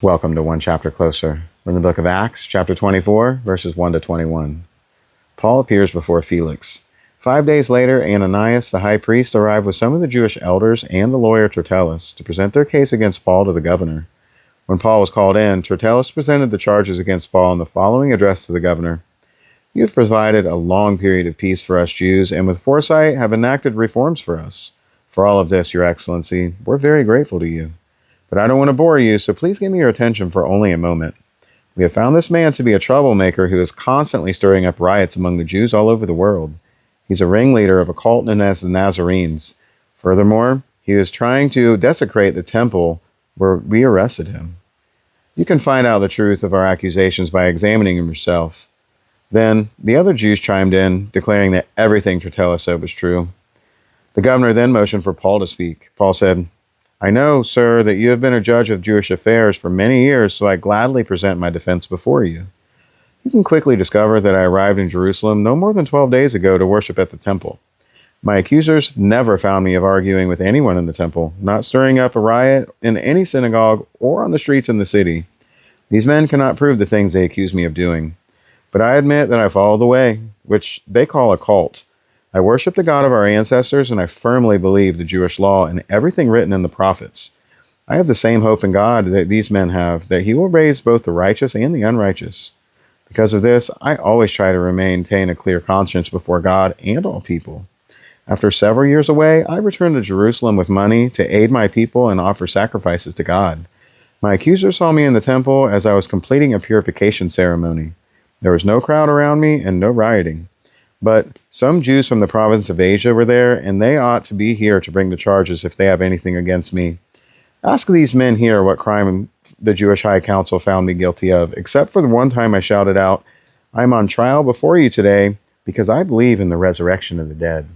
Welcome to One Chapter Closer. We're in the book of Acts, chapter 24, verses 1 to 21. Paul appears before Felix. 5 days later, Ananias, the high priest, arrived with some of the Jewish elders and the lawyer Tertullus to present their case against Paul to the governor. When Paul was called in, Tertullus presented the charges against Paul in the following address to the governor. You have provided a long period of peace for us Jews, and with foresight have enacted reforms for us. For all of this, Your Excellency, we're very grateful to you. But I don't want to bore you, so please give me your attention for only a moment. We have found this man to be a troublemaker who is constantly stirring up riots among the Jews all over the world. He's a ringleader of a cult known as the Nazarenes. Furthermore, he is trying to desecrate the temple where we arrested him. You can find out the truth of our accusations by examining him yourself. Then the other Jews chimed in, declaring that everything Tertullus said was true. The governor then motioned for Paul to speak. Paul said, I know, sir, that you have been a judge of Jewish affairs for many years, so I gladly present my defense before you. You can quickly discover that I arrived in Jerusalem no more than 12 days ago to worship at the temple. My accusers never found me of arguing with anyone in the temple, not stirring up a riot in any synagogue or on the streets in the city. These men cannot prove the things they accuse me of doing. But I admit that I follow the way, which they call a cult. I worship the God of our ancestors, and I firmly believe the Jewish law and everything written in the prophets. I have the same hope in God that these men have, that he will raise both the righteous and the unrighteous. Because of this, I always try to maintain a clear conscience before God and all people. After several years away, I returned to Jerusalem with money to aid my people and offer sacrifices to God. My accusers saw me in the temple as I was completing a purification ceremony. There was no crowd around me and no rioting. But some Jews from the province of Asia were there, and they ought to be here to bring the charges if they have anything against me. Ask these men here what crime the Jewish High Council found me guilty of, except for the one time I shouted out, I am on trial before you today because I believe in the resurrection of the dead.